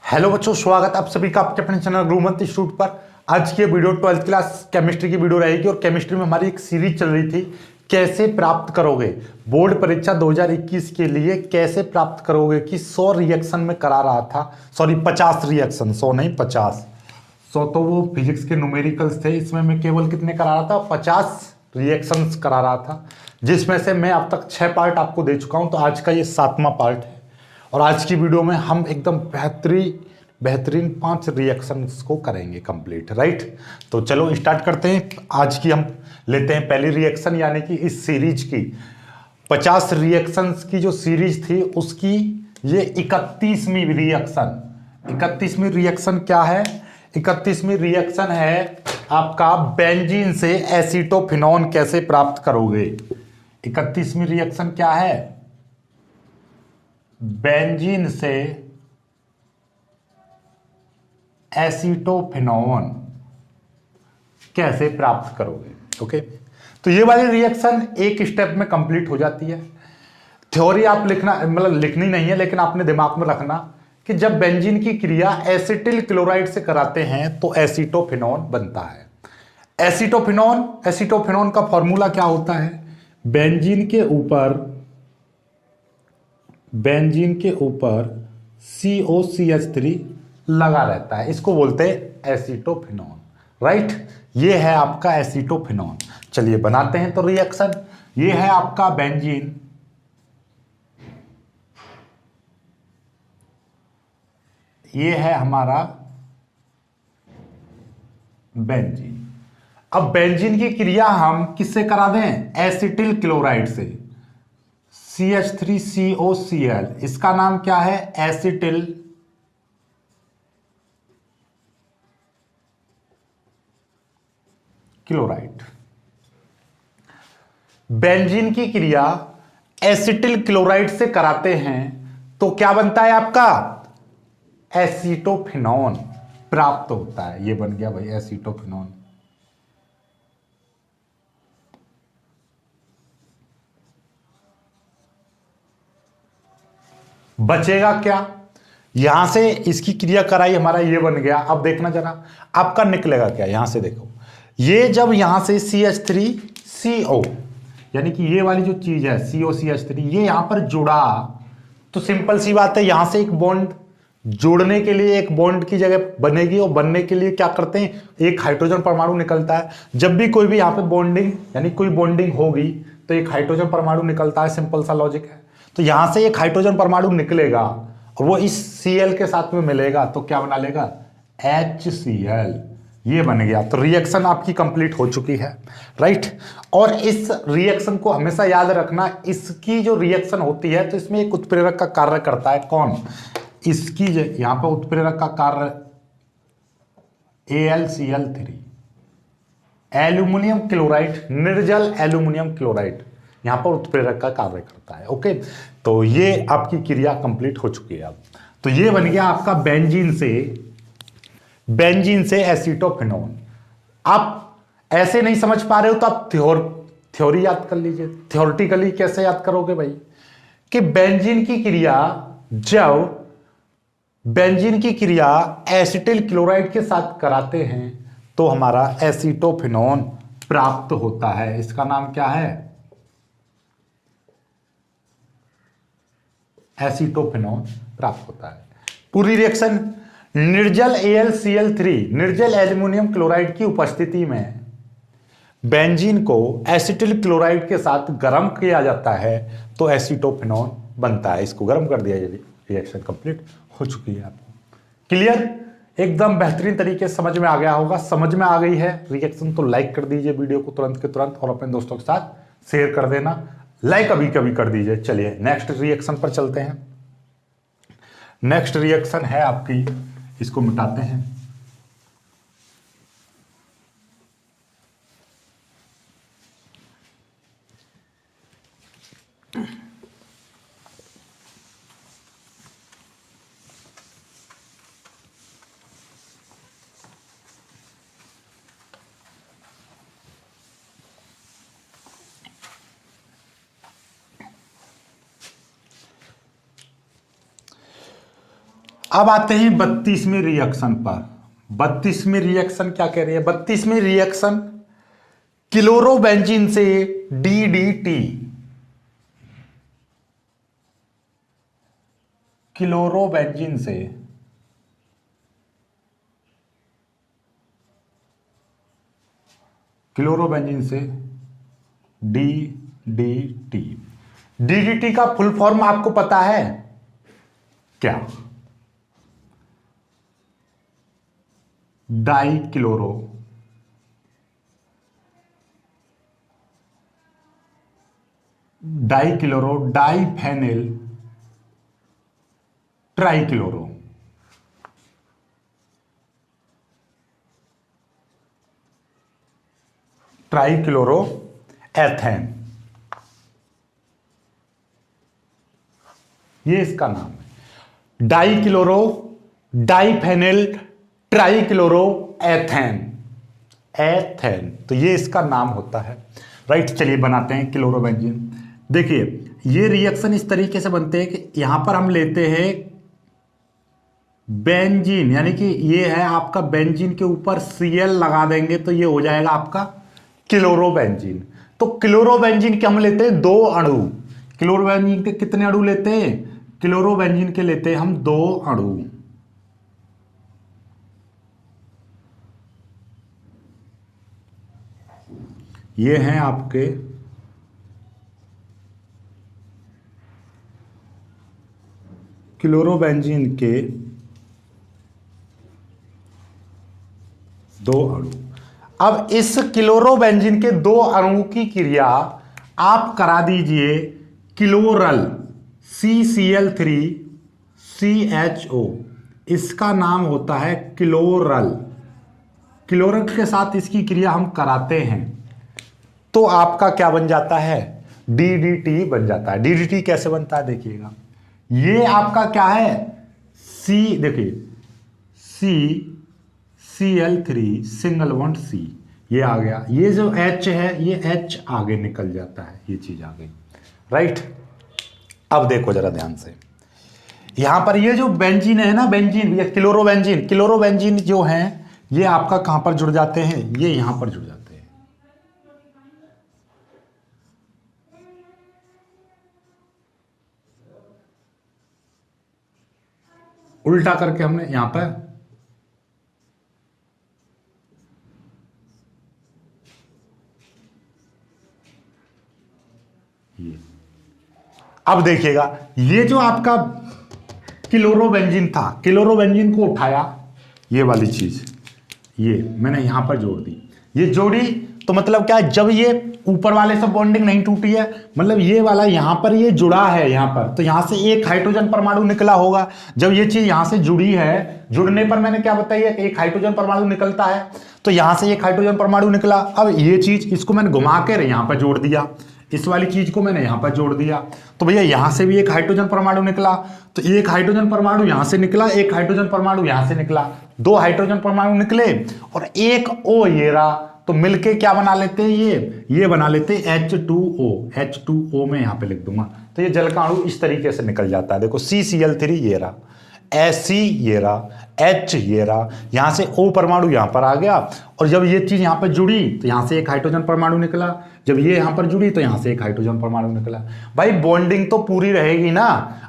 Hello बच्चों, स्वागत आप सभी का आपके अपने चैनल गुरुमंत इंस्टीट्यूट पर। आज की वीडियो 12th क्लास केमिस्ट्री की वीडियो रहेगी और केमिस्ट्री में हमारी एक सीरीज चल रही थी, कैसे प्राप्त करोगे बोर्ड परीक्षा 2021 के लिए कैसे प्राप्त करोगे कि 100 रिएक्शन में करा रहा था। सॉरी 50 रिएक्शन, 100 नहीं 50। 100 तो वो फिजिक्स के न्यूमेरिकल्स थे, इसमें मैं केवल कितने करा रहा था, 50 रिएक्शंस करा रहा था, जिसमें से मैं अब तक 6 पार्ट आपको दे चुका हूं। तो आज का ये 7वां पार्ट है और आज की वीडियो में हम एकदम बेहतरीन 5 रिएक्शंस को करेंगे कंप्लीट, राइट। तो चलो स्टार्ट करते हैं। आज की हम लेते हैं पहली रिएक्शन, यानी कि इस सीरीज की 50 रिएक्शंस की जो सीरीज थी उसकी ये 31वीं रिएक्शन। 31वीं रिएक्शन क्या है? 31वीं रिएक्शन है आपका बेंजीन से एसीटोफिनॉन कैसे प्राप्त करोगे। 31वीं रिएक्शन क्या है? बेंजीन से एसीटोफिनॉन कैसे प्राप्त करोगे। ओके, तो ये वाली रिएक्शन एक स्टेप में कंप्लीट हो जाती है। थ्योरी आप लिखना, मतलब लिखनी नहीं है, लेकिन आपने दिमाग में रखना कि जब बेंजीन की क्रिया एसिटिल क्लोराइड से कराते हैं तो एसीटोफिनॉन बनता है। एसीटोफिनॉन का फॉर्मूला क्या होता है? बेंजीन के ऊपर COCH3 लगा रहता है, इसको बोलते हैं एसीटोफिनॉन, राइट। ये है आपका एसीटोफिनॉन। चलिए बनाते हैं तो रिएक्शन। ये है आपका बेंजीन, ये है हमारा बेंजीन। अब बेंजीन की क्रिया हम किससे करा दें? एसिटिल क्लोराइड से, CH3COCl, इसका नाम क्या है? Acetyl chloride. बेंजीन की क्रिया एसिटिल क्लोराइड से कराते हैं तो क्या बनता है आपका? एसीटोफिनॉन प्राप्त होता है। ये बन गया भाई एसीटोफिनॉन। बचेगा क्या? यहां से इसकी क्रिया कराई, हमारा ये बन गया। अब देखना जरा आपका निकलेगा क्या। यहां से देखो, ये जब यहां से CH3CO, यानी कि ये वाली जो चीज है COCH3, ये यहां पर जुड़ा तो सिंपल सी बात है, यहां से एक बॉन्ड जोड़ने के लिए एक बॉन्ड की जगह बनेगी और बनने के लिए क्या करते हैं, एक हाइड्रोजन परमाणु निकलता है। जब भी कोई भी यहां पे बॉन्डिंग यानी कोई बॉन्डिंग होगी तो एक हाइड्रोजन परमाणु निकलता है, सिंपल सा लॉजिक है। तो यहां से एक हाइड्रोजन परमाणु निकलेगा और वो इस Cl के साथ में मिलेगा तो क्या बना लेगा? HCl। ये बन गया। तो रिएक्शन आपकी कंप्लीट हो चुकी है, राइट। और इस रिएक्शन को हमेशा याद रखना, इसकी जो रिएक्शन होती है तो इसमें एक उत्प्रेरक का कार्य करता है। कौन? इसकी यहां पर उत्प्रेरक का कार्य AlCl3, एल्यूमिनियम क्लोराइड, निर्जल एल्यूमिनियम क्लोराइड यहां पर उत्प्रेरक का कार्य करता है। ओके, तो ये आपकी क्रिया कंप्लीट हो चुकी है। अब तो ये बन गया आपका बेंजीन से एसीटोफिनॉन। आप ऐसे नहीं समझ पा रहे हो तो आप थ्योरी याद कर लीजिए। थ्योरेटिकली कैसे याद करोगे भाई? कि बेंजीन की क्रिया एसिटिल क्लोराइड के साथ कराते हैं तो हमारा एसीटोफिनॉन प्राप्त होता है। इसका नाम क्या है? एसीटोफिनॉन प्राप्त होता है। पूरी रिएक्शन निर्जल AlCl3, निर्जल एल्यूमिनियम क्लोराइड की उपस्थिति में बेंजीन को एसिटिल क्लोराइड के साथ गर्म किया जाता है तो एसीटोफिनॉन बनता है। इसको गर्म कर दिया, ये रिएक्शन कंप्लीट हो चुकी है। आपको क्लियर, एकदम बेहतरीन तरीके से समझ में आ गया होगा। समझ में आ गई है रिएक्शन तो लाइक कर दीजिए वीडियो को तुरंत के तुरंत और अपने दोस्तों के साथ शेयर कर देना। लाइक अभी कभी कर दीजिए। चलिए नेक्स्ट रिएक्शन पर चलते हैं। नेक्स्ट रिएक्शन है आपकी, इसको मिटाते हैं। अब आते हैं 32वें रिएक्शन पर। 32वें रिएक्शन क्या कह रही है? 32वें रिएक्शन क्लोरोबेंजीन से DDT, क्लोरोबेंजीन से DDT। DDT का फुल फॉर्म आपको पता है क्या? Dichloro diphenyl trichloro. Trichloro ethane, ये इसका नाम है। Dichloro diphenyl trichloro ethane. तो ये इसका नाम होता है। राइट, चलिए बनाते हैं क्लोरोबेंजीन। देखिए ये रिएक्शन इस तरीके से बनते हैं कि यहां पर हम लेते हैं बेंजीन, यानी कि ये है आपका बेंजीन के ऊपर Cl लगा देंगे तो ये हो जाएगा आपका क्लोरोबेंजीन। तो क्लोरोबेंजीन के हम लेते हैं 2 अणु। क्लोरोबेंजीन के कितने अणु लेते हैं? क्लोरोबेंजीन के लेते हैं हम 2 अणु। ये हैं आपके क्लोरोबेंजीन के 2 अणु। अब इस क्लोरोबेंजीन के 2 अणु की क्रिया आप करा दीजिए क्लोरल CCl3CHO। इसका नाम होता है क्लोरल। क्लोरल के साथ इसकी क्रिया हम कराते हैं तो आपका क्या बन जाता है? DDT बन जाता है। DDT कैसे बनता है देखिएगा, ये आपका क्या है? देखिए CCl3 सिंगल बॉन्ड C, ये आ गया। ये जो H है ये H आगे निकल जाता है, ये चीज आ गई। राइट, अब देखो जरा ध्यान से, यहां पर ये जो बेंजीन है ना, बेंजीन, ये क्लोरोबेंजीन जो है ये आपका कहां पर जुड़ जाते हैं? ये यहां पर जुड़ जाते हैं। उल्टा करके हमने यहां पर ये, अब देखिएगा ये जो आपका क्लोरोबेंजीन था, क्लोरोबेंजीन को उठाया, ये वाली चीज ये मैंने यहां पर जोड़ दी। ये जोड़ी तो मतलब क्या है? जब ये ऊपर वाले से बॉन्डिंग नहीं टूटी है, मतलब ये वाला यहां पर ये जुड़ा है यहां पर, तो यहां से एक हाइड्रोजन परमाणु निकला होगा। जब ये चीज यहां से जुड़ी है, जुड़ने पर मैंने क्या बताया कि एक हाइड्रोजन परमाणु निकलता है, तो यहां से एक हाइड्रोजन परमाणु निकला। अब ये चीज, इसको मैंने घुमा कर यहां पर जोड़ दिया, इस वाली चीज को मैंने यहां पर जोड़ दिया, तो भैया यहां से भी एक हाइड्रोजन परमाणु निकला। तो एक हाइड्रोजन परमाणु यहां से निकला, एक हाइड्रोजन परमाणु यहां से निकला, 2 हाइड्रोजन परमाणु निकले और एक O ये रहा, तो मिलके क्या बना लेते हैं? ये बना लेते हैं H2O। H2O में यहां पे लिख दूंगा, तो ये जल का अणु इस तरीके से निकल जाता है। देखो CCl3 ये रहा, Ac ये रहा, H ये रहा, यहां से O परमाणु यहां पर आ गया, और जब ये चीज यहां पर जुड़ी तो यहां से एक हाइड्रोजन परमाणु निकला, जब ये यहां पर जुड़ी तो यहां से एक हाइड्रोजन परमाणु निकला। भाई बॉन्डिंग तो पूरी रहेगी ना।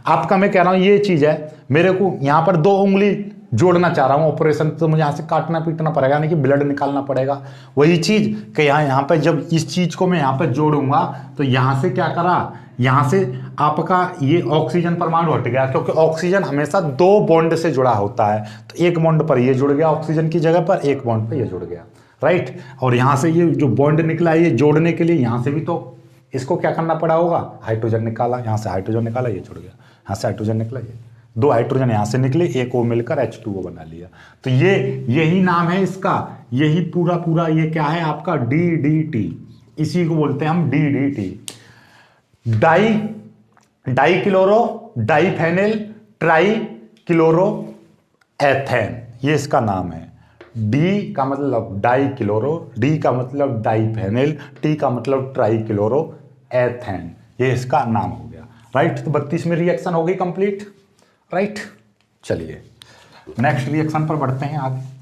आपका मैं कह रहा हूं ये चीज है, मेरे को यहां पर 2 उंगली जोड़ना चाह रहा हूं ऑपरेशन, तो मुझे यहां से काटना पीटना पड़ेगा, यानी कि ब्लड निकालना पड़ेगा। वही चीज कि यहां पर जब इस चीज को मैं यहां पर जोड़ूंगा तो यहां से क्या करा, यहां से आपका ये ऑक्सीजन परमाणु हट गया, क्योंकि ऑक्सीजन हमेशा 2 बॉन्ड से जुड़ा होता है। तो एक बॉन्ड पर ये जुड़ गया ऑक्सीजन की जगह पर, एक बॉन्ड पर ये जुड़ गया। राइट, और यहां से ये जो बॉन्ड निकला है ये जोड़ने के लिए यहां से भी तो इसको क्या करना पड़ा होगा, हाइड्रोजन निकाला, यहां से हाइड्रोजन निकाला, ये जुड़ गया, यहां से हाइड्रोजन निकला, ये 2 हाइड्रोजन यहां से निकले, एक O मिलकर H2O बना लिया। तो ये यही नाम है इसका, यही पूरा ये क्या है आपका DDT, इसी को बोलते हैं हम DDT। Dichloro diphenyl trichloro ethane, ये इसका नाम है। D का मतलब डाइक्लोरो, D का मतलब डाइफेनिल, T का मतलब ट्राइक्लोरो एथेन, ये इसका नाम हो गया। राइट, तो 32 में रिएक्शन हो गई कंप्लीट। राइट, चलिए नेक्स्ट रिएक्शन पर बढ़ते हैं आगे।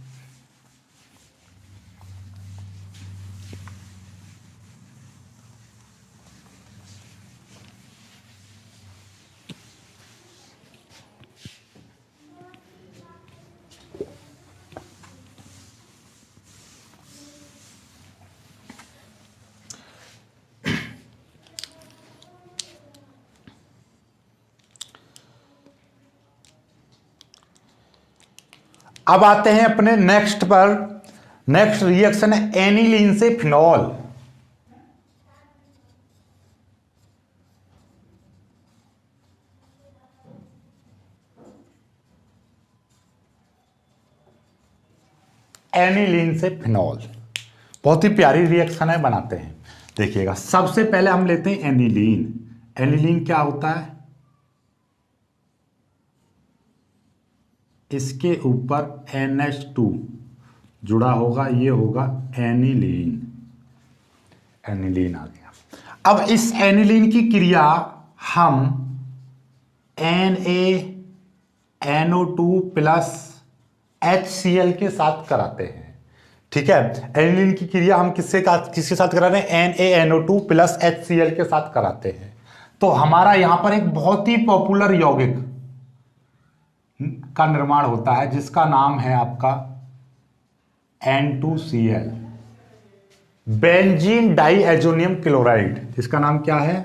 अब आते हैं अपने नेक्स्ट पर। नेक्स्ट रिएक्शन है एनिलीन से फिनॉल। एनिलीन से फिनॉल बहुत ही प्यारी रिएक्शन है, बनाते हैं। देखिएगा, सबसे पहले हम लेते हैं एनिलीन। एनिलीन क्या होता है, इसके ऊपर NH2 जुड़ा होगा, ये होगा एनिलीन। एनिलीन आ गया। अब इस एनिलीन की क्रिया हम NaNO2 प्लस HCl के साथ कराते हैं। ठीक है, एनिलीन की क्रिया हम किसके साथ करा रहे हैं, NaNO2 प्लस HCl के साथ कराते हैं। तो हमारा यहां पर एक बहुत ही पॉपुलर यौगिक का निर्माण होता है जिसका नाम है आपका N2Cl, बेंजीन डाइएजोनियम क्लोराइड। इसका नाम क्या है,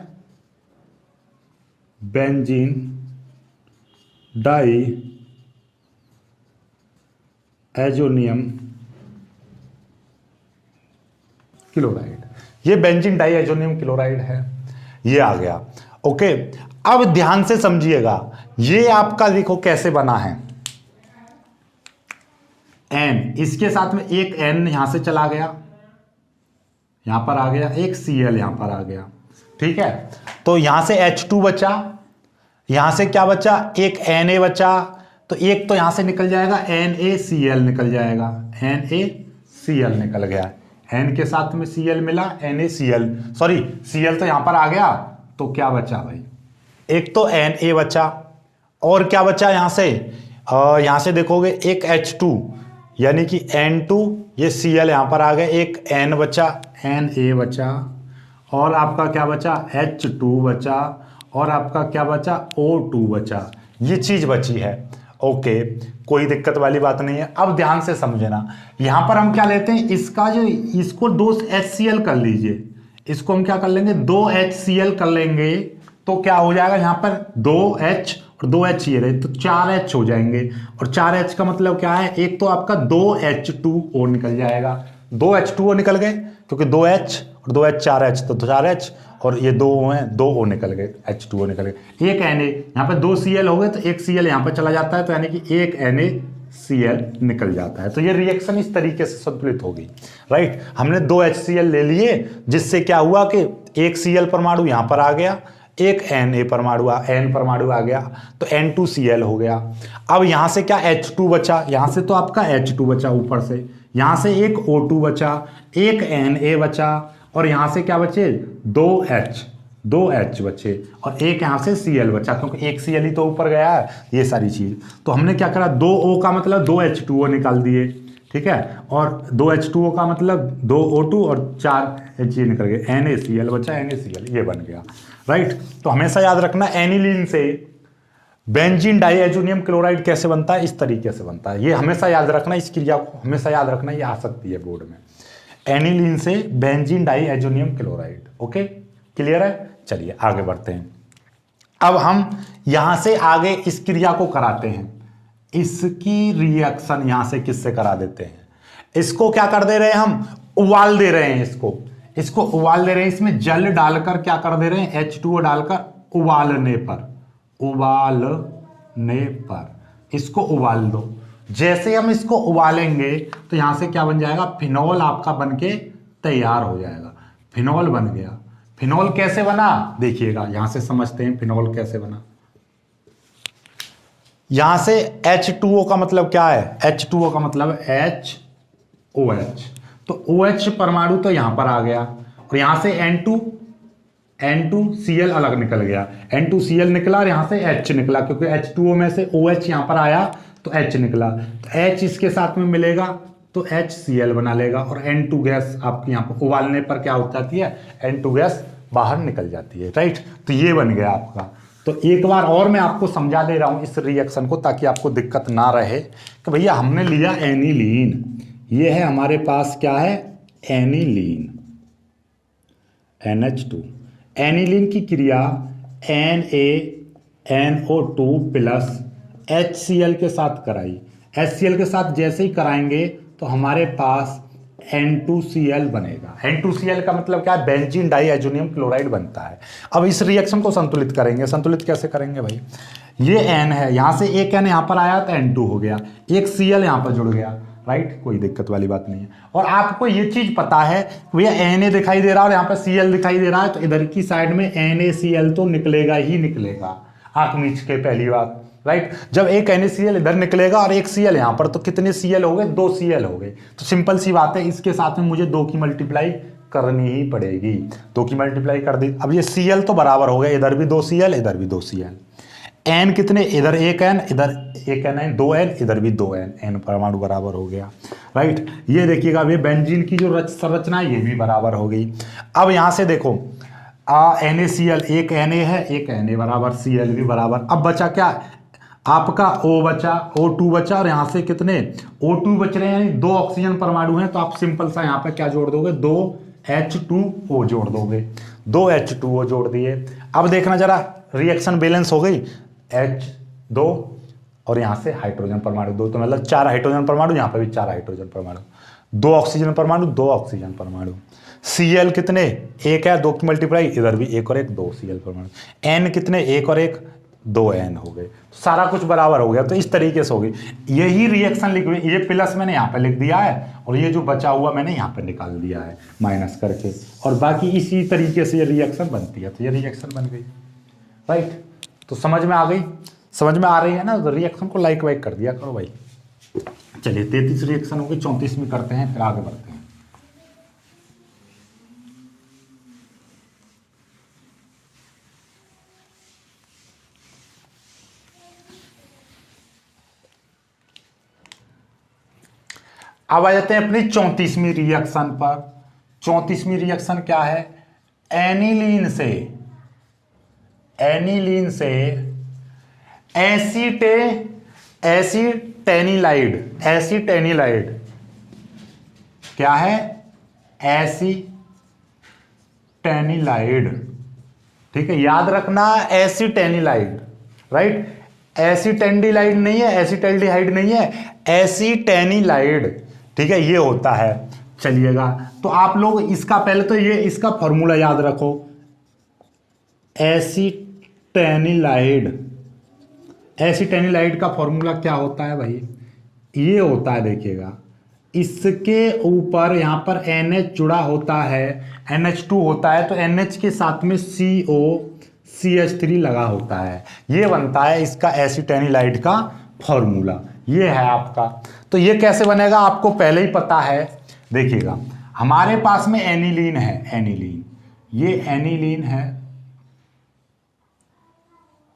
बेंजीन डाइएजोनियम क्लोराइड। ये बेंजीन डाइएजोनियम क्लोराइड है, ये आ गया। ओके, अब ध्यान से समझिएगा, ये आपका देखो कैसे बना है। N, इसके साथ में एक N यहां से चला गया, यहां पर आ गया, एक Cl यहां पर आ गया। ठीक है, तो यहां से H2 बचा, यहां से क्या बचा, एक Na बचा, तो एक तो यहां से निकल जाएगा, NaCl निकल जाएगा, NaCl निकल गया। N के साथ में Cl मिला, NaCl, सॉरी Cl तो यहां पर आ गया, तो क्या बचा भाई, एक तो Na बचा, और क्या बचा यहां से देखोगे एक H2 यानी कि N2, ये Cl यहां पर आ गया, एक N बचा, Na बचा, और आपका क्या बचा, H2 बचा, और आपका क्या बचा, O2 बचा। ये चीज बची है। ओके, कोई दिक्कत वाली बात नहीं है। अब ध्यान से समझना, यहां पर हम क्या लेते हैं, इसको 2 HCl कर लीजिए, इसको हम क्या कर लेंगे, 2 HCl कर लेंगे, तो क्या हो जाएगा, यहां पर 2H और 2H ये रहे, तो 4H हो जाएंगे। और 4H का मतलब क्या है, एक तो आपका 2H2O निकल जाएगा, 2H2O निकल गए, क्योंकि 2H और 2H 4H, तो 4H और ये 2O हैं, 2O निकल गए, H2O निकल गए। एक Na, यहाँ पे 2 Cl हो गए, तो एक Cl यहाँ पर चला जाता है, तो यानी कि एक NaCl निकल जाता है। तो ये रिएक्शन इस तरीके से संतुलित होगी। राइट, हमने 2 HCl ले लिए, जिससे क्या हुआ कि एक Cl परमाणु यहाँ पर आ गया, एक Na परमाणु आ गया, तो N2Cl हो गया। अब यहां से क्या H2 बचा, यहां से तो आपका H2 बचा ऊपर से, यहां से एक O2 बचा, एक Na बचा, और यहां से क्या बचे, 2H बचे, और एक यहां से Cl बचा, क्योंकि एक Cl ही तो ऊपर गया है। ये सारी चीज तो हमने क्या करा, 2O का मतलब 2H2O निकाल दिए। ठीक है, और 2H2O का मतलब 2O2 और 4H निकल गए, NaCl बचा, NaCl ये बन गया। राइट, तो हमेशा याद रखना, एनिलीन से बेंजीन डाइएजोनियम क्लोराइड कैसे बनता है, इस तरीके से बनता है। ये हमेशा याद रखना, इस क्रिया को हमेशा याद रखना, ये आ सकती है बोर्ड में, एनिलीन से benzene diazonium chloride. Okay, clear है। चलिए आगे बढ़ते हैं। अब हम यहां से आगे इस क्रिया को कराते हैं, इसकी रिएक्शन यहां से किससे करा देते हैं, इसको क्या कर दे रहे हैं, हम उबाल दे रहे हैं, इसको उबाल दे रहे हैं, इसमें जल डालकर क्या कर दे रहे हैं, H2O डालकर उबालने पर इसको उबाल दो। जैसे हम इसको उबालेंगे तो यहां से क्या बन जाएगा, फिनॉल आपका बनके तैयार हो जाएगा। फिनॉल बन गया। फिनॉल कैसे बना, देखिएगा, यहां से समझते हैं फिनॉल कैसे बना। यहां से H2O का मतलब क्या है, H2O का मतलब HOH, तो OH परमाणु तो यहां पर आ गया, और यहां से N2Cl अलग निकल गया, N2Cl निकला और यहां से H निकला, क्योंकि H2O में से OH यहां पर आया, तो H निकला, तो H इसके साथ में मिलेगा तो HCl बना लेगा, और N2 गैस आपके यहाँ पर उबालने पर क्या हो जाती है, N2 गैस बाहर निकल जाती है, राइट। तो ये बन गया आपका। तो एक बार और मैं आपको समझा दे रहा हूँ इस रिएक्शन को, ताकि आपको दिक्कत ना रहे कि भैया हमने लिया एनिलीन, ये है हमारे पास क्या है, एनिलीन NH2। एनिलीन की क्रिया NaNO2 प्लस HCl के साथ कराई। HCl के साथ जैसे ही कराएंगे तो हमारे पास N2Cl बनेगा। N2Cl का मतलब क्या है, बेंजीन डाइएजोनियम क्लोराइड बनता है। अब इस रिएक्शन को संतुलित करेंगे, संतुलित कैसे करेंगे भाई, ये N है, यहाँ से एक N यहाँ पर आया तो N2 हो गया, एक Cl यहाँ पर जुड़ गया, राइट, कोई दिक्कत वाली बात नहीं है। और आपको ये चीज पता है भैया Na दिखाई दे रहा है और यहाँ पर Cl दिखाई दे रहा है, तो इधर की साइड में NaCl तो निकलेगा ही निकलेगा, आंख मीच के पहली बात, राइट। जब एक NaCl इधर निकलेगा और एक Cl यहाँ पर, तो कितने Cl हो गए, 2 Cl हो गए। तो सिंपल सी बात है, इसके साथ में मुझे 2 की मल्टीप्लाई करनी ही पड़ेगी, 2 की मल्टीप्लाई कर दी। अब ये Cl तो बराबर हो गया, इधर भी 2 Cl इधर भी 2 Cl, N कितने, इधर एक N इधर एक N, 2 N इधर भी 2 N, N परमाणु बराबर हो गया, राइट। ये देखिएगा ये बेंजीन की जो संरचना है ये भी बराबर हो गई। अब यहाँ से देखो NaCl, एक Na है एक Na बराबर, Cl भी बराबर। अब बचा क्या आपका, O बचा, O2 बचा, और यहाँ से कितने O2 बच रहे हैं, 2 ऑक्सीजन परमाणु हैं, तो आप सिंपल सा यहाँ पे क्या जोड़ दोगे, 2 H2O जोड़ दोगे, 2 H2O जोड़ दिए। अब देखना जरा रिएक्शन बैलेंस हो गई, H2 और यहाँ से हाइड्रोजन परमाणु 2, तो मतलब 4 हाइड्रोजन परमाणु, यहाँ पे भी 4 हाइड्रोजन परमाणु, 2 ऑक्सीजन परमाणु 2 ऑक्सीजन परमाणु। Cl कितने, एक है, 2 की मल्टीप्लाई, इधर भी एक और एक 2 Cl परमाणु। N कितने, एक और एक 2 N हो गए, सारा कुछ बराबर हो गया। तो इस तरीके से हो गई, यही रिएक्शन लिख, ये प्लस मैंने यहाँ पे लिख दिया है, और ये जो बचा हुआ मैंने यहाँ पे निकाल दिया है माइनस करके, और बाकी इसी तरीके से ये रिएक्शन बनती है। तो ये रिएक्शन बन गई, राइट। तो समझ में आ गई, समझ में आ रही है ना, तो रिएक्शन को लाइक वाइक कर दिया करो भाई। चलिए 33 रिएक्शन हो गई, 34 करते हैं, फिर आगे बढ़ते हैं। अब आ जाते हैं अपनी 34वीं रिएक्शन पर। 34वीं रिएक्शन क्या है, एनिलीन से एसिटेनिलाइड क्या है, एसिटेनिलाइड, ठीक है, याद रखना एसिटेनिलाइड, राइट। एसिटेंडिलाइड नहीं है, एसिटल्डिहाइड नहीं है, एसिटेनिलाइड, ठीक है, ये होता है। चलिएगा, तो आप लोग इसका पहले तो ये इसका फॉर्मूला याद रखो, एसिटेनिलाइड का फॉर्मूला क्या होता है भाई, ये होता है, देखिएगा इसके ऊपर यहां पर NH जुड़ा होता है, NH2 होता है, तो NH के साथ में COCH3 लगा होता है, ये बनता है इसका एसिटेनिलाइड का फॉर्मूला, ये है आपका। तो ये कैसे बनेगा आपको पहले ही पता है, देखिएगा हमारे पास में एनिलीन है, एनिलीन, ये एनिलीन है।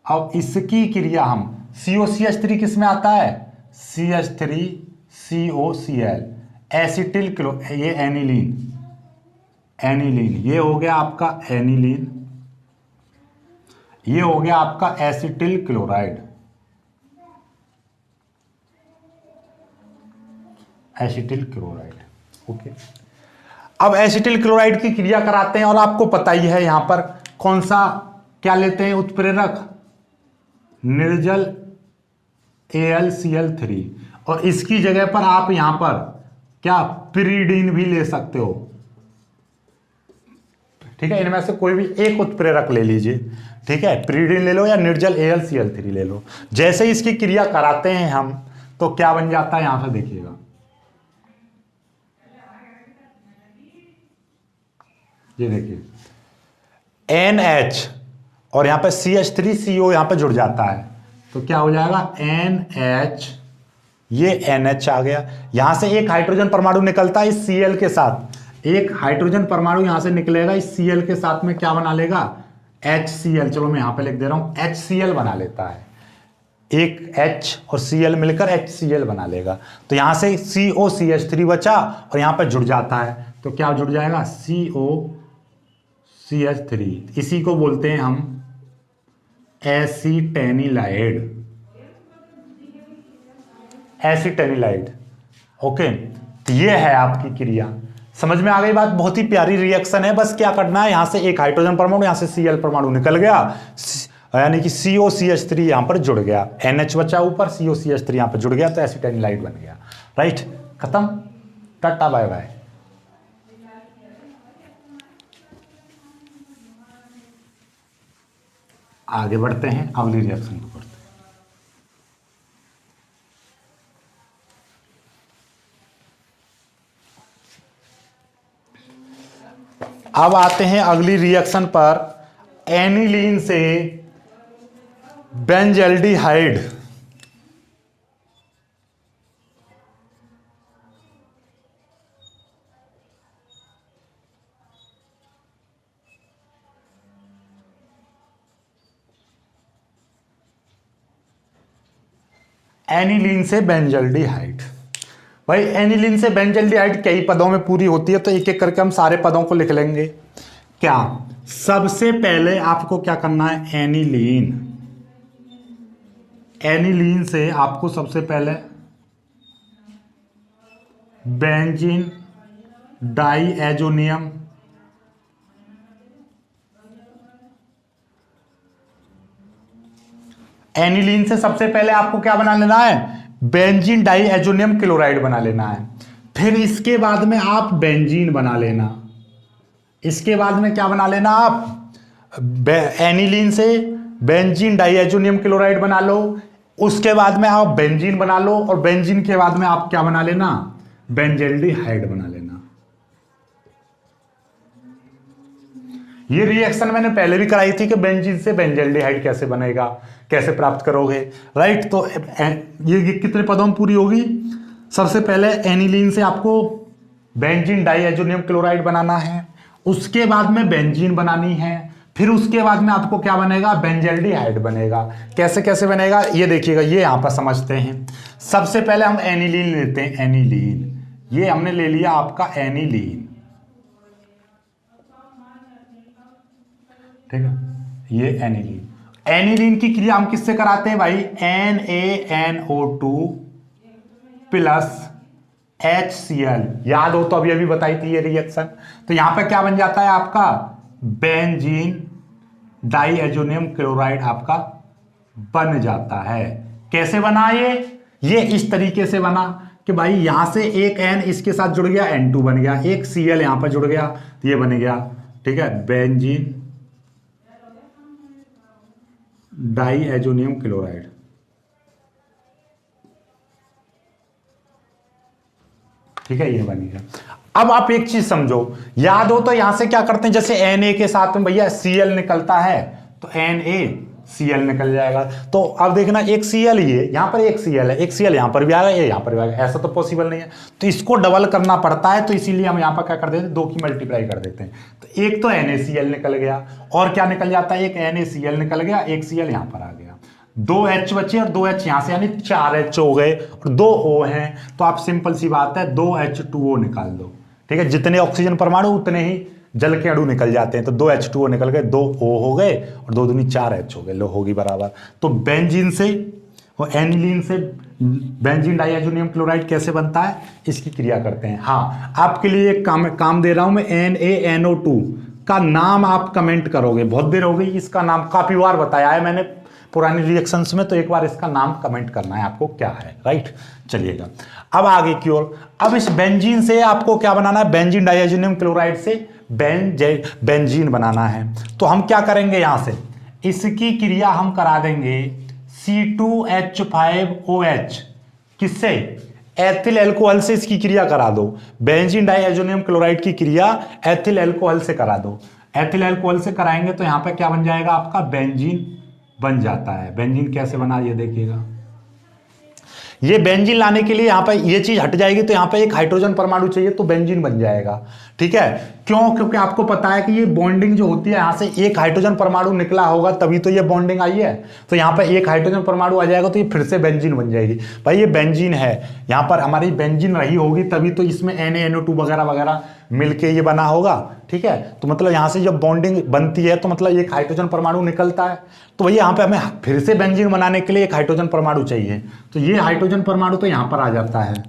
अब इसकी क्रिया हम COCH3 किस में आता है, CH3COCl, एसिटिल क्लो, ये एनिलीन, ये हो गया आपका एनिलीन, ये हो गया आपका एसिटिल क्लोराइड, ओके। अब एसिटिल क्लोराइड की क्रिया कराते हैं, और आपको पता ही है यहां पर कौन सा क्या लेते हैं उत्प्रेरक, निर्जल AlCl3, और इसकी जगह पर आप यहां पर क्या पिरीडीन भी ले सकते हो, ठीक है, इनमें से कोई भी एक उत्प्रेरक ले लीजिए, ठीक है, पिरीडीन ले लो या निर्जल AlCl3 ले लो। जैसे इसकी क्रिया कराते हैं हम, तो क्या बन जाता है, यहां से देखिएगा, ये देखिए NH और यहां पे CH3CO यहां पे जुड़ जाता है, तो क्या हो जाएगा NH, ये NH आ गया, यहां से एक हाइड्रोजन परमाणु निकलता है इस Cl के साथ, एक हाइड्रोजन परमाणु यहां से निकलेगा इस Cl के साथ में, क्या बना लेगा HCl, चलो मैं यहां पे लिख दे रहा हूं HCl बना लेता है, एक H और Cl मिलकर HCl बना लेगा। तो यहां से COCH3 बचा और यहां पर जुड़ जाता है, तो क्या जुड़ जाएगा COCH3। इसी को बोलते हैं हम एसिटेनिलाइड। एसिटेनिलाइड, ओके। तो ये है आपकी क्रिया, समझ में आ गई बात। बहुत ही प्यारी रिएक्शन है, बस क्या करना है, यहां से एक हाइड्रोजन परमाणु, यहां से Cl परमाणु निकल गया, यानी कि COCH3 यहां पर जुड़ गया, NH बचा ऊपर, COCH3 यहां पर जुड़ गया, तो एसिटेनिलाइड बन गया। राइट, खत्म, टाटा बाय बाय। आगे बढ़ते हैं, अगली रिएक्शन को करते हैं। अब आते हैं अगली रिएक्शन पर, एनिलीन से बेंजल्डिहाइड। एनिलीन से बेंजल्डिहाइड। भाई एनिलीन से बेंजल्डिहाइड कई पदों में पूरी होती है, तो एक एक करके हम सारे पदों को लिख लेंगे। क्या सबसे पहले आपको क्या करना है, एनिलीन से आपको सबसे पहले बेंजीन डाईएजोनियम एनिलीन से सबसे पहले आपको क्या बना लेना है, बेंजीन डाईएजोनियम क्लोराइड बना लेना है। फिर इसके बाद में आप बेंजीन बना लेना, इसके बाद में क्या बना लेना आप, एनिलीन से बेंजीन डाईएजोनियम क्लोराइड बना लो, उसके बाद में आप बेंजीन बना लो, और बेंजीन के बाद में आप क्या बना लेना, बेंजल्डिहाइड बना लेना। ये रिएक्शन मैंने पहले भी कराई थी कि बेंजीन से बेंजल्डिहाइड कैसे बनेगा, कैसे प्राप्त करोगे। राइट, तो ये कितने पदों में पूरी होगी, सबसे पहले एनिलीन से आपको बेंजीन डाईएजोनियम क्लोराइड बनाना है, उसके बाद में बेंजीन बनानी है, फिर उसके बाद में आपको क्या बनेगा, बेंजल्डिहाइड बनेगा। कैसे कैसे बनेगा ये देखिएगा, ये यहां पर समझते हैं। सबसे पहले हम एनिलीन लेते हैं, एनिलीन, ये हमने ले लिया आपका एनिलीन, ठीक है, ये एनिलीन। एनिलीन की क्रिया हम किससे कराते हैं भाई, NaNO2 प्लस HCl, याद हो तो अभी अभी बताई थी ये रिएक्शन। तो यहां पे क्या बन जाता है आपका, बेंजीन डाईएजोनियम क्लोराइड आपका बन जाता है। कैसे बना ये इस तरीके से बना कि भाई यहां से एक N इसके साथ जुड़ गया, N2 बन गया, एक Cl यहां पर जुड़ गया, तो ये बन गया, ठीक है, बेंजीन डाईएजोनियम क्लोराइड। ठीक है, ये बन गया। अब आप एक चीज समझो, याद हो तो यहां से क्या करते हैं, जैसे Na के साथ में भैया Cl निकलता है, तो NaCl निकल जाएगा। तो अब देखना, एक Cl ही है, यहां पर एक Cl है, एक Cl यहां पर भी आएगा, ये यहां पर भी आएगा, ऐसा तो पॉसिबल नहीं है, तो इसको डबल करना पड़ता है। तो इसीलिए हम यहां पर क्या कर देते हैं, 2 की मल्टीप्लाई कर देते हैं। तो एक तो NaCl निकल गया, और क्या निकल जाता है, एक NaCl निकल गया, एक Cl यहां पर आ गया, 2 H बचे और 2 H यहां से, यानी 4 H हो गए, और 2 O हैं। तो आप सिंपल सी बात है, 2 H2O निकाल दो, ठीक है, जितने ऑक्सीजन परमाणु उतने ही जल के अणु निकल जाते हैं। तो 2 H2O निकल गए, 2 O हो गए, और 2 दूनी 4 H हो गए, लो होगी बराबर। तो बेंजीन से और एनिलीन से बेंजीन डाईएजोनियम क्लोराइड कैसे बनता है, इसकी क्रिया करते हैं। हाँ, आपके लिए एक काम दे रहा हूं मैं, NaNO2 का नाम आप कमेंट करोगे, बहुत देर हो गई, इसका नाम काफी बार बताया है मैंने पुरानी रिएक्शंस में, तो एक बार इसका नाम कमेंट करना है आपको क्या है। राइट, चलिएगा अब आगे की ओर। अब इस बेंजीन से आपको क्या बनाना है, बेंजीन डाईएजोनियम क्लोराइड से बेंजीन बनाना है। तो हम क्या करेंगे, यहां से इसकी क्रिया हम करा देंगे C2H5OH, किससे, एथिल एल्कोहल से इसकी क्रिया करा दो। बेंजीन डाईएजोनियम क्लोराइड की क्रिया एथिल एल्कोहल से करा दो। एथिल एल्कोहल से कराएंगे तो यहां पे क्या बन जाएगा आपका, बेंजीन बन जाता है। बेंजीन कैसे बना ये देखिएगा, ये बेंजीन लाने के लिए यहां पर ये चीज हट जाएगी, तो यहां पर एक हाइड्रोजन परमाणु चाहिए, तो बेंजीन बन जाएगा। ठीक है, क्यों? क्योंकि आपको पता है कि ये बॉन्डिंग जो होती है यहां से एक हाइड्रोजन परमाणु निकला होगा तभी तो ये बॉन्डिंग आई है। तो यहां पर एक हाइड्रोजन परमाणु आ जाएगा तो ये फिर से बेंजीन बन जाएगी। भाई ये बेंजीन है, यहां पर हमारी बेंजीन रही होगी तभी तो इसमें NaNO2 वगैरह वगैरह मिलके ये बना होगा। ठीक है, तो मतलब यहां से जब बॉन्डिंग बनती है तो मतलब एक हाइड्रोजन परमाणु निकलता है। तो वही यहां पे हमें फिर से बेंजीन बनाने के लिए एक हाइड्रोजन परमाणु चाहिए। तो ये हाइड्रोजन परमाणु तो यहां पर आ जाता है,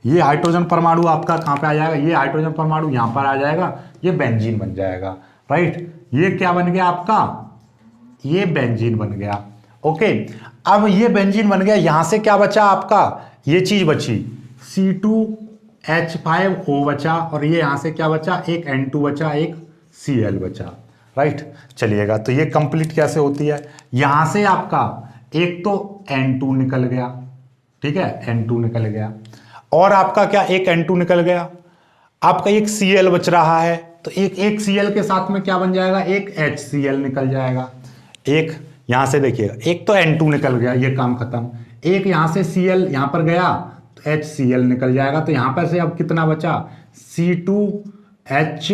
ये हाइड्रोजन परमाणु आपका कहां पे आ जाएगा, ये हाइड्रोजन परमाणु यहां पर आ जाएगा, ये बेंजीन बन जाएगा। राइट, ये क्या बन गया आपका, ये बेंजीन बन गया। ओके, अब ये बेंजीन बन गया, यहां से क्या बचा आपका, ये चीज बची C2H5O बचा, और ये यहां से क्या बचा, एक N2 बचा, एक Cl बचा। राइट, चलिएगा, तो ये कंप्लीट कैसे होती है, यहां से आपका एक तो N2 निकल गया, ठीक है, N2 निकल गया, और आपका क्या, एक N2 निकल गया, आपका एक Cl बच रहा है, तो एक Cl के साथ में क्या बन जाएगा, एक HCl निकल जाएगा। एक यहां से देखिएगा, एक तो N2 निकल गया, ये काम खत्म, एक यहां से Cl यहां पर गया तो HCl निकल जाएगा। तो यहां पर से अब कितना बचा, C2H,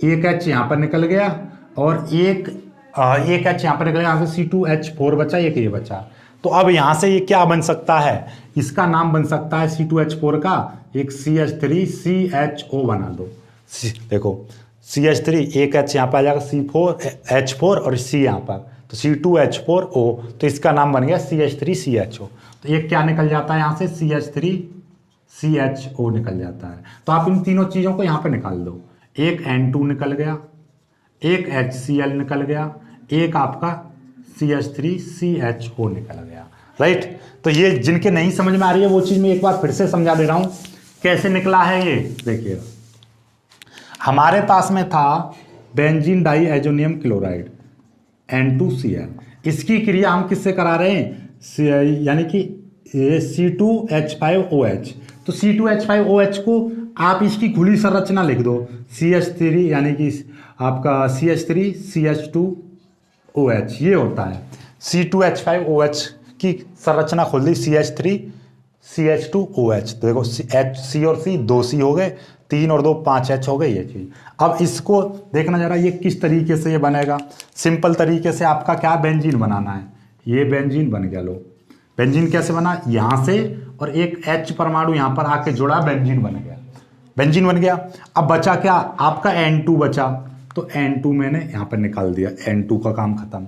एक H यहां पर निकल गया, और एक H यहां पर निकल गया, यहां से C2H4 बचा, एक ये बचा। तो अब यहां से ये क्या बन सकता है, इसका नाम बन सकता है C2H4 का एक CH3CHO बना दो। देखो CH3, एक H यहाँ पर आ जाएगा, C4H4 और C यहाँ पर, तो C2H4O, तो इसका नाम बन गया CH3CHO। तो एक क्या निकल जाता है यहाँ से, CH3CHO निकल जाता है। तो आप इन तीनों चीज़ों को यहाँ पे निकाल दो, एक N2 निकल गया, एक HCl निकल गया, एक आपका CH3CHO निकल गया। राइट, तो ये जिनके नहीं समझ में आ रही है वो चीज़ मैं एक बार फिर से समझा दे रहा हूँ कैसे निकला है। ये देखिए, हमारे पास में था बेंजीन डाईएजोनियम क्लोराइड N2Cl, इसकी क्रिया हम किससे करा रहे हैं, यानी कि C2H5OH। तो C2H5OH को आप इसकी खुली संरचना लिख दो, CH3 यानी कि आपका CH3CH2OH, ये होता है C2H5OH की संरचना खोल दी, CH3CH2OH। तो देखो C और C, 2 C हो गए, 3 और 2 5 H हो गए, ये चीज। अब इसको देखना जरा ये किस तरीके से ये बनेगा। सिंपल तरीके से आपका क्या बेंजीन बनाना है, ये बेंजीन बन गया। लो बेंजीन कैसे बना, यहां से और एक H परमाणु यहां पर आके जुड़ा, बेंजीन बन गया, बेंजीन बन गया। अब बचा क्या आपका N2 बचा, तो N2 मैंने यहां पर निकाल दिया, N2 का काम खत्म।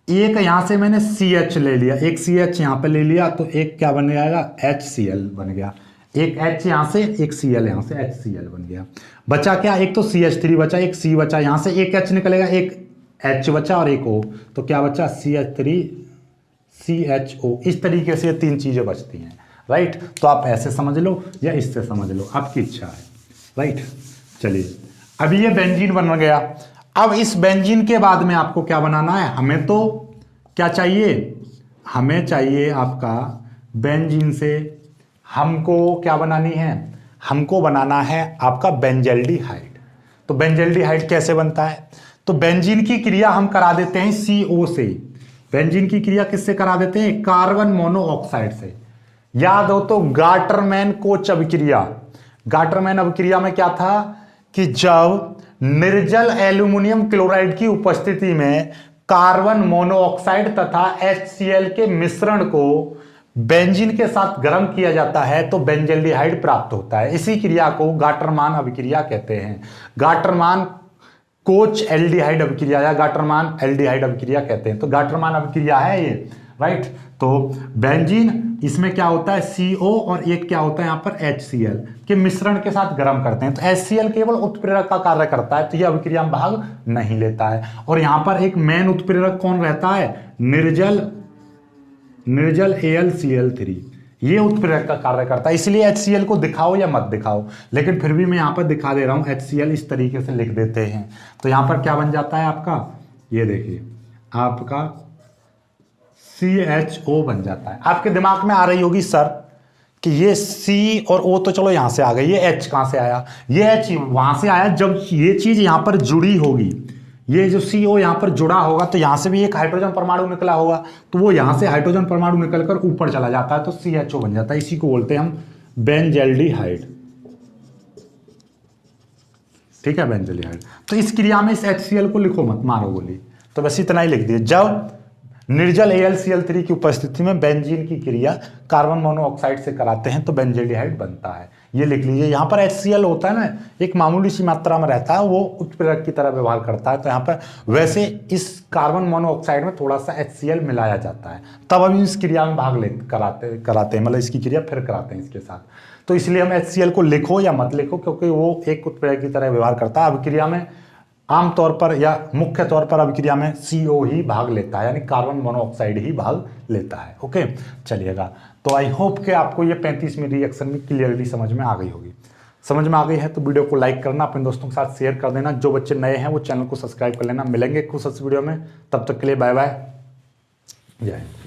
एक यहां से मैंने CH ले लिया, एक CH यहां पे ले लिया, तो एक क्या बन जाएगा, HCl बन गया। एक H यहां से, एक Cl यहां से, HCl बन गया। बचा क्या, एक तो CH3 बचा, एक C बचा, यहां से एक H निकलेगा, एक H बचा और एक O, तो क्या बचा, CH3CHO। इस तरीके से ये 3 चीजें बचती हैं। राइट, तो आप ऐसे समझ लो या इससे समझ लो, आपकी इच्छा है। राइट, चलिए, अभी ये बेंजीन बन गया। अब इस बेंजीन के बाद में आपको क्या बनाना है, हमें तो क्या चाहिए, हमें चाहिए आपका बेंजीन से हमको क्या बनानी है, हमको बनाना है आपका बेंजल्डिहाइड। तो बेंजल्डिहाइड कैसे बनता है, तो बेंजीन की क्रिया हम करा देते हैं CO से। बेंजीन की क्रिया किससे करा देते हैं, कार्बन मोनोऑक्साइड से। याद हो तो गाटरमैन कोच अभिक्रिया, गाटरमैन अभिक्रिया में क्या था कि जब निर्जल एल्यूमिनियम क्लोराइड की उपस्थिति में कार्बन मोनोऑक्साइड तथा HCl के मिश्रण को बेंजीन के साथ गर्म किया जाता है तो बेंजल्डिहाइड प्राप्त होता है। इसी क्रिया को गाटरमान अभिक्रिया कहते हैं। गाटरमान कोच एल्डिहाइड अभिक्रिया या गाटरमान एल्डिहाइड अभिक्रिया कहते हैं। तो गाटरमान अभिक्रिया है ये। राइट, तो बेंजीन इसमें क्या होता है, CO और एक क्या होता है यहाँ पर HCl के मिश्रण के साथ गर्म करते हैं। तो HCl केवल उत्प्रेरक का कार्य करता है, तो यह अभिक्रिया में भाग नहीं लेता है। और यहाँ पर एक मेन उत्प्रेरक कौन रहता है, निर्जल AlCl3, ये उत्प्रेरक का कार्य करता है। इसलिए HCl को दिखाओ या मत दिखाओ, लेकिन फिर भी मैं यहाँ पर दिखा दे रहा हूँ। HCl इस तरीके से लिख देते हैं, तो यहाँ पर क्या बन जाता है आपका, ये देखिए आपका CHO बन जाता है। आपके दिमाग में आ रही होगी सर कि ये C और O तो चलो यहां से आ गई, ये H कहां से आया, ये H वहां से आया जब ये चीज यहां पर जुड़ी होगी, ये जो CO यहां पर जुड़ा होगा तो यहां से भी एक हाइड्रोजन परमाणु निकला होगा, तो वो यहां से हाइड्रोजन परमाणु निकलकर ऊपर चला जाता है तो CHO बन जाता है। इसी को बोलते हैं हम बेंजल्डिहाइड। ठीक है, बेंजोल्डिहाइड। तो इस क्रिया में इस HCl को लिखो मत, मारो गोली, तो बस इतना ही लिख दिए। जब निर्जल AlCl3 की उपस्थिति में बेंजीन की क्रिया कार्बन मोनोऑक्साइड से कराते हैं तो बेंजोल्डिहाइड बनता है, ये लिख लीजिए। यहाँ पर HCl होता है ना, एक मामूली सी मात्रा में रहता है, वो उत्प्रेरक की तरह व्यवहार करता है, तो यहाँ पर वैसे इस कार्बन मोनोऑक्साइड में थोड़ा सा HCl मिलाया जाता है, तब अभी इस क्रिया में भाग कराते हैं, मतलब इसकी क्रिया फिर कराते हैं इसके साथ। तो इसलिए हम HCl को लिखो या मत लिखो, क्योंकि वो एक उत्प्रेरक की तरह व्यवहार करता है। अभिक्रिया में आमतौर पर या मुख्य तौर पर अभिक्रिया में CO ही भाग लेता है, यानी कार्बन मोनोऑक्साइड ही भाग लेता है। ओके, चलिएगा। तो आई होप कि आपको ये 35वीं रिएक्शन में क्लियरली समझ में आ गई होगी। समझ में आ गई है तो वीडियो को लाइक करना, अपने दोस्तों के साथ शेयर कर देना। जो बच्चे नए हैं वो चैनल को सब्सक्राइब कर लेना। मिलेंगे कुछ इस वीडियो में, तब तक के लिए बाय बाय, जय हिंद।